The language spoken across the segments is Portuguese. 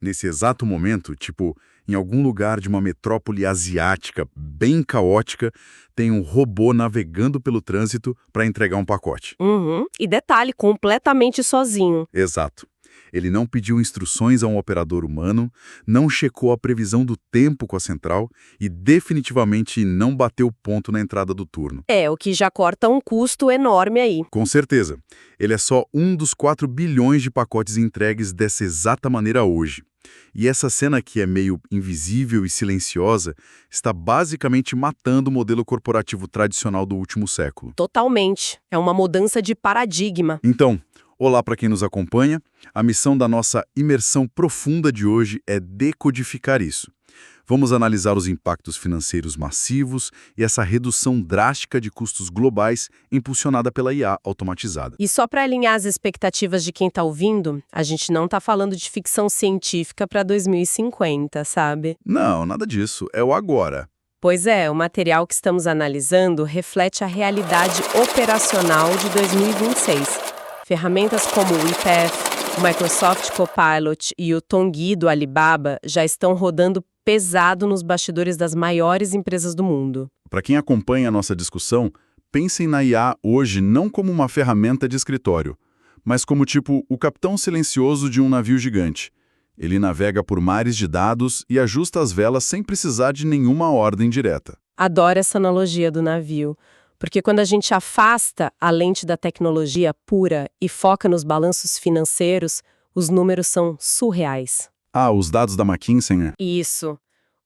Nesse exato momento, tipo, em algum lugar de uma metrópole asiática bem caótica, tem um robô navegando pelo trânsito para entregar um pacote. Uhum. E detalhe, completamente sozinho. Exato. Ele não pediu instruções a um operador humano, não checou a previsão do tempo com a central e definitivamente não bateu ponto na entrada do turno. É, o que já corta um custo enorme aí. Com certeza. Ele é só um dos 4 bilhões de pacotes entregues dessa exata maneira hoje. E essa cena que é meio invisível e silenciosa está basicamente matando o modelo corporativo tradicional do último século. Totalmente. É uma mudança de paradigma. Então, olá para quem nos acompanha. A missão da nossa imersão profunda de hoje é decodificar isso. Vamos analisar os impactos financeiros massivos e essa redução drástica de custos globais impulsionada pela IA automatizada. E só para alinhar as expectativas de quem está ouvindo, a gente não está falando de ficção científica para 2050, sabe? Não, nada disso. É o agora. Pois é, o material que estamos analisando reflete a realidade operacional de 2026. Ferramentas como o ePath, o Microsoft Copilot e o Tongyi do Alibaba já estão rodando pesado nos bastidores das maiores empresas do mundo. Para quem acompanha a nossa discussão, pensem na IA hoje não como uma ferramenta de escritório, mas como tipo o capitão silencioso de um navio gigante. Ele navega por mares de dados e ajusta as velas sem precisar de nenhuma ordem direta. Adoro essa analogia do navio, porque quando a gente afasta a lente da tecnologia pura e foca nos balanços financeiros, os números são surreais. Ah, os dados da McKinsey, né? Isso.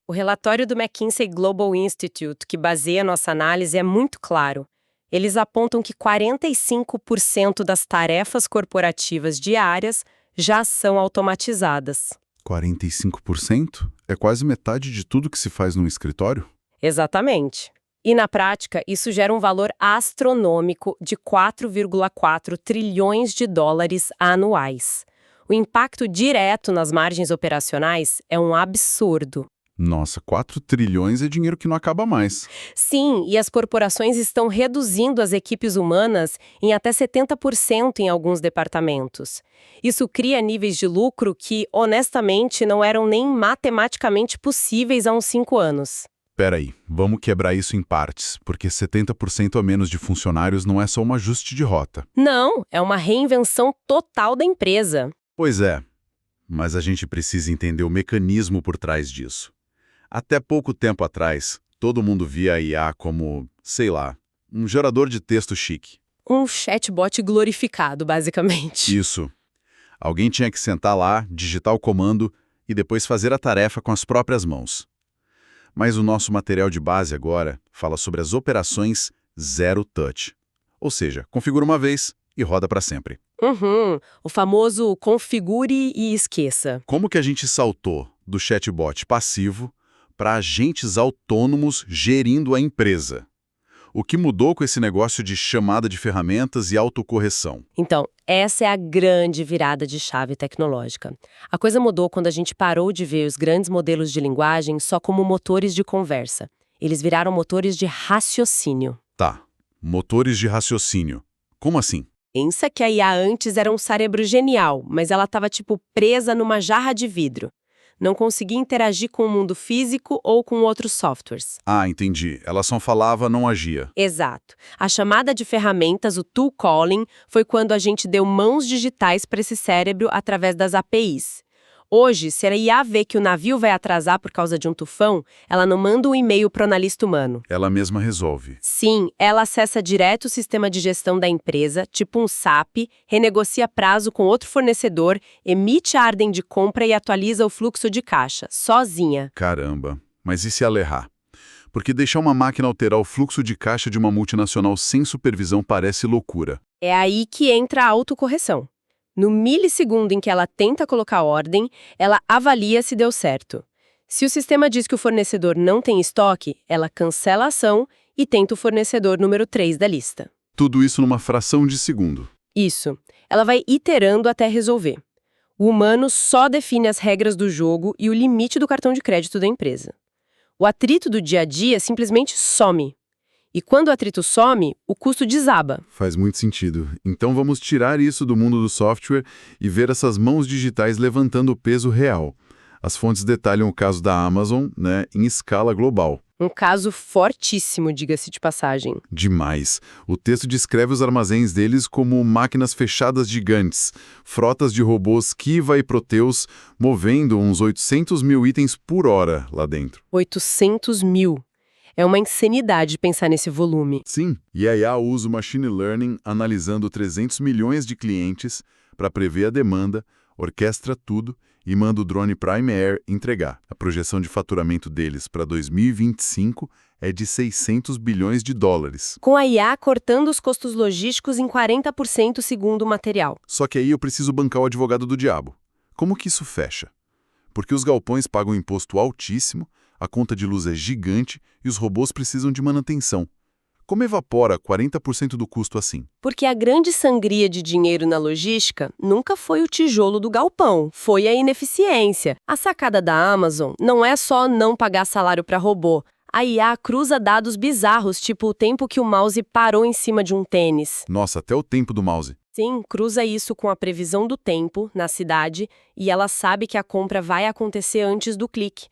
O relatório do McKinsey Global Institute, que baseia nossa análise, é muito claro. Eles apontam que 45% das tarefas corporativas diárias já são automatizadas. 45%? É quase metade de tudo que se faz num escritório? Exatamente. E na prática, isso gera um valor astronômico de 4,4 trilhões de dólares anuais. O impacto direto nas margens operacionais é um absurdo. Nossa, 4 trilhões é dinheiro que não acaba mais. Sim, e as corporações estão reduzindo as equipes humanas em até 70% em alguns departamentos. Isso cria níveis de lucro que, honestamente, não eram nem matematicamente possíveis há uns 5 anos. Peraí, vamos quebrar isso em partes, porque 70% a menos de funcionários não é só um ajuste de rota. Não, é uma reinvenção total da empresa. Pois é, mas a gente precisa entender o mecanismo por trás disso. Até pouco tempo atrás, todo mundo via a IA como, sei lá, um gerador de texto chique. Um chatbot glorificado, basicamente. Isso. Alguém tinha que sentar lá, digitar o comando e depois fazer a tarefa com as próprias mãos. Mas o nosso material de base agora fala sobre as operações zero touch. Ou seja, configura uma vez e roda para sempre. O famoso configure e esqueça. Como que a gente saltou do chatbot passivo para agentes autônomos gerindo a empresa? O que mudou com esse negócio de chamada de ferramentas e autocorreção? Então, essa é a grande virada de chave tecnológica. A coisa mudou quando a gente parou de ver os grandes modelos de linguagem só como motores de conversa. Eles viraram motores de raciocínio. Tá, motores de raciocínio. Como assim? Pensa que a IA antes era um cérebro genial, mas ela estava tipo presa numa jarra de vidro. Não conseguia interagir com o mundo físico ou com outros softwares. Ah, entendi. Ela só falava, não agia. Exato. A chamada de ferramentas, o tool calling, foi quando a gente deu mãos digitais para esse cérebro através das APIs. Hoje, se a IA vê que o navio vai atrasar por causa de um tufão, ela não manda um e-mail para o analista humano. Ela mesma resolve. Sim, ela acessa direto o sistema de gestão da empresa, tipo um SAP, renegocia prazo com outro fornecedor, emite a ordem de compra e atualiza o fluxo de caixa, sozinha. Caramba, mas e se ela errar? Porque deixar uma máquina alterar o fluxo de caixa de uma multinacional sem supervisão parece loucura. É aí que entra a autocorreção. No milissegundo em que ela tenta colocar ordem, ela avalia se deu certo. Se o sistema diz que o fornecedor não tem estoque, ela cancela a ação e tenta o fornecedor número 3 da lista. Tudo isso numa fração de segundo. Isso. Ela vai iterando até resolver. O humano só define as regras do jogo e o limite do cartão de crédito da empresa. O atrito do dia a dia simplesmente some. E quando o atrito some, o custo desaba. Faz muito sentido. Então vamos tirar isso do mundo do software e ver essas mãos digitais levantando o peso real. As fontes detalham o caso da Amazon, né, em escala global. Um caso fortíssimo, diga-se de passagem. Demais. O texto descreve os armazéns deles como máquinas fechadas gigantes, frotas de robôs Kiva e Proteus, movendo uns 800 mil itens por hora lá dentro. 800 mil. É uma insanidade pensar nesse volume. Sim, e a IA usa o Machine Learning analisando 300 milhões de clientes para prever a demanda, orquestra tudo e manda o drone Prime Air entregar. A projeção de faturamento deles para 2025 é de 600 bilhões de dólares. Com a IA cortando os custos logísticos em 40% segundo o material. Só que aí eu preciso bancar o advogado do diabo. Como que isso fecha? Porque os galpões pagam um imposto altíssimo, a conta de luz é gigante e os robôs precisam de manutenção. Como evapora 40% do custo assim? Porque a grande sangria de dinheiro na logística nunca foi o tijolo do galpão, foi a ineficiência. A sacada da Amazon não é só não pagar salário para robô. A IA cruza dados bizarros, tipo o tempo que o mouse parou em cima de um tênis. Nossa, até o tempo do mouse. Sim, cruza isso com a previsão do tempo na cidade e ela sabe que a compra vai acontecer antes do clique.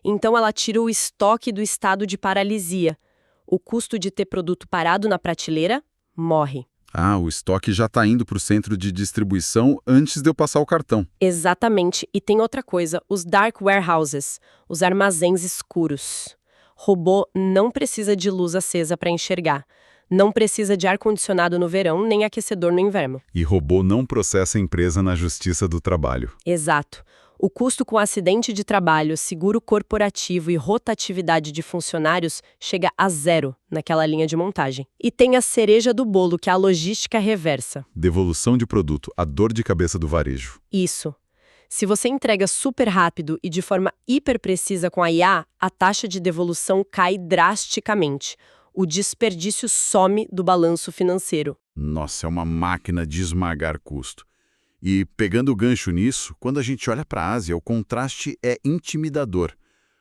Então ela tira o estoque do estado de paralisia. O custo de ter produto parado na prateleira morre. Ah, o estoque já está indo para o centro de distribuição antes de eu passar o cartão. Exatamente. E tem outra coisa, os dark warehouses, os armazéns escuros. Robô não precisa de luz acesa para enxergar. Não precisa de ar-condicionado no verão, nem aquecedor no inverno. E robô não processa a empresa na Justiça do Trabalho. Exato. O custo com acidente de trabalho, seguro corporativo e rotatividade de funcionários chega a zero naquela linha de montagem. E tem a cereja do bolo, que é a logística reversa. Devolução de produto, a dor de cabeça do varejo. Isso. Se você entrega super rápido e de forma hiper precisa com a IA, a taxa de devolução cai drasticamente. O desperdício some do balanço financeiro. Nossa, é uma máquina de esmagar custo. E pegando o gancho nisso, quando a gente olha para a Ásia, o contraste é intimidador.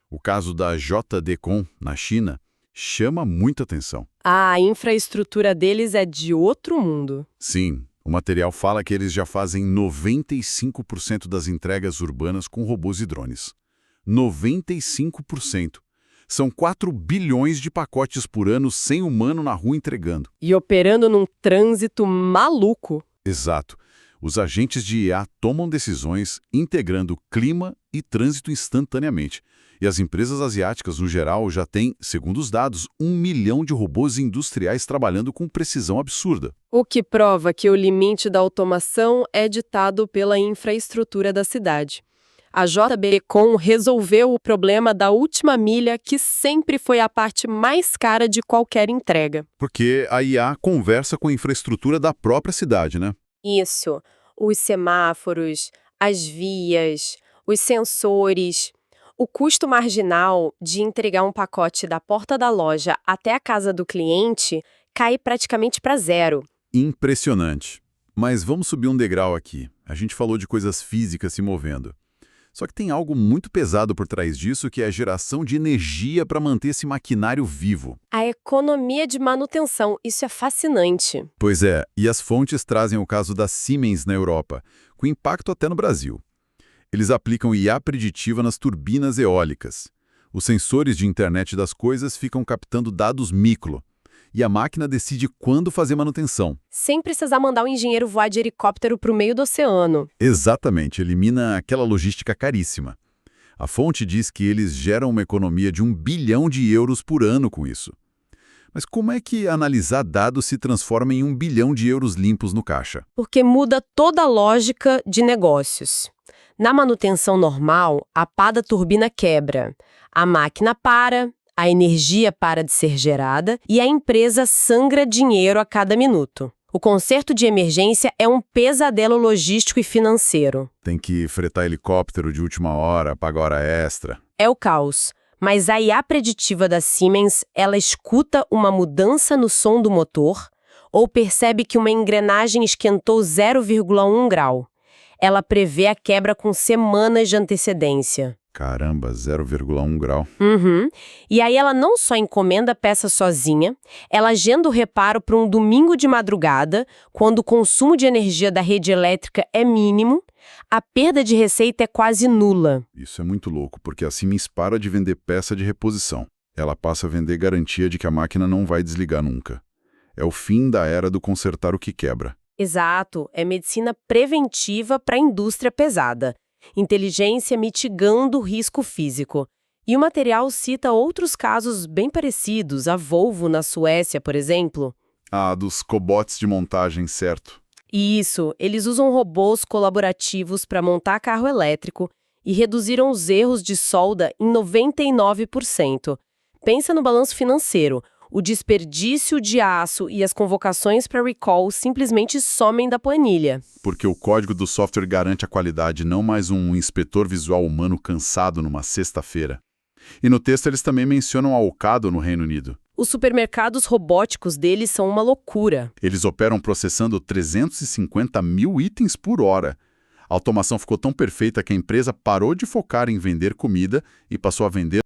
O caso da JD.com, na China, chama muita atenção. A infraestrutura deles é de outro mundo. Sim, o material fala que eles já fazem 95% das entregas urbanas com robôs e drones. 95%. São 4 bilhões de pacotes por ano sem humano na rua entregando. E operando num trânsito maluco. Exato. Os agentes de IA tomam decisões integrando clima e trânsito instantaneamente. E as empresas asiáticas, no geral, já têm, segundo os dados, 1 milhão de robôs industriais trabalhando com precisão absurda. O que prova que o limite da automação é ditado pela infraestrutura da cidade. A JD.com resolveu o problema da última milha, que sempre foi a parte mais cara de qualquer entrega. Porque a IA conversa com a infraestrutura da própria cidade, né? Isso. Os semáforos, as vias, os sensores. O custo marginal de entregar um pacote da porta da loja até a casa do cliente cai praticamente para zero. Impressionante. Mas vamos subir um degrau aqui. A gente falou de coisas físicas se movendo. Só que tem algo muito pesado por trás disso, que é a geração de energia para manter esse maquinário vivo. A economia de manutenção, isso é fascinante. Pois é, e as fontes trazem o caso da Siemens na Europa, com impacto até no Brasil. Eles aplicam IA preditiva nas turbinas eólicas. Os sensores de internet das coisas ficam captando dados micro, e a máquina decide quando fazer manutenção. Sem precisar mandar o engenheiro voar de helicóptero para o meio do oceano. Exatamente, elimina aquela logística caríssima. A fonte diz que eles geram uma economia de 1 bilhão de euros por ano com isso. Mas como é que analisar dados se transforma em 1 bilhão de euros limpos no caixa? Porque muda toda a lógica de negócios. Na manutenção normal, a pá da turbina quebra, a máquina para, a energia para de ser gerada e a empresa sangra dinheiro a cada minuto. O conserto de emergência é um pesadelo logístico e financeiro. Tem que fretar helicóptero de última hora, pagar hora extra. É o caos. Mas a IA preditiva da Siemens, ela escuta uma mudança no som do motor ou percebe que uma engrenagem esquentou 0,1 grau. Ela prevê a quebra com semanas de antecedência. Caramba, 0,1 grau. E aí ela não só encomenda a peça sozinha, ela agenda o reparo para um domingo de madrugada, quando o consumo de energia da rede elétrica é mínimo, A perda de receita é quase nula. Isso é muito louco, porque a Siemens para de vender peça de reposição. Ela passa a vender garantia de que a máquina não vai desligar nunca. É o fim da era do consertar o que quebra. Exato, é medicina preventiva para a indústria pesada. Inteligência mitigando o risco físico. E o material cita outros casos bem parecidos, a Volvo na Suécia, por exemplo. Ah, dos cobots de montagem, certo. Isso, eles usam robôs colaborativos para montar carro elétrico e reduziram os erros de solda em 99%. Pensa no balanço financeiro. O desperdício de aço e as convocações para recall simplesmente somem da planilha. Porque o código do software garante a qualidade, não mais um inspetor visual humano cansado numa sexta-feira. E no texto eles também mencionam a Ocado no Reino Unido. Os supermercados robóticos deles são uma loucura. Eles operam processando 350 mil itens por hora. A automação ficou tão perfeita que a empresa parou de focar em vender comida e passou a vender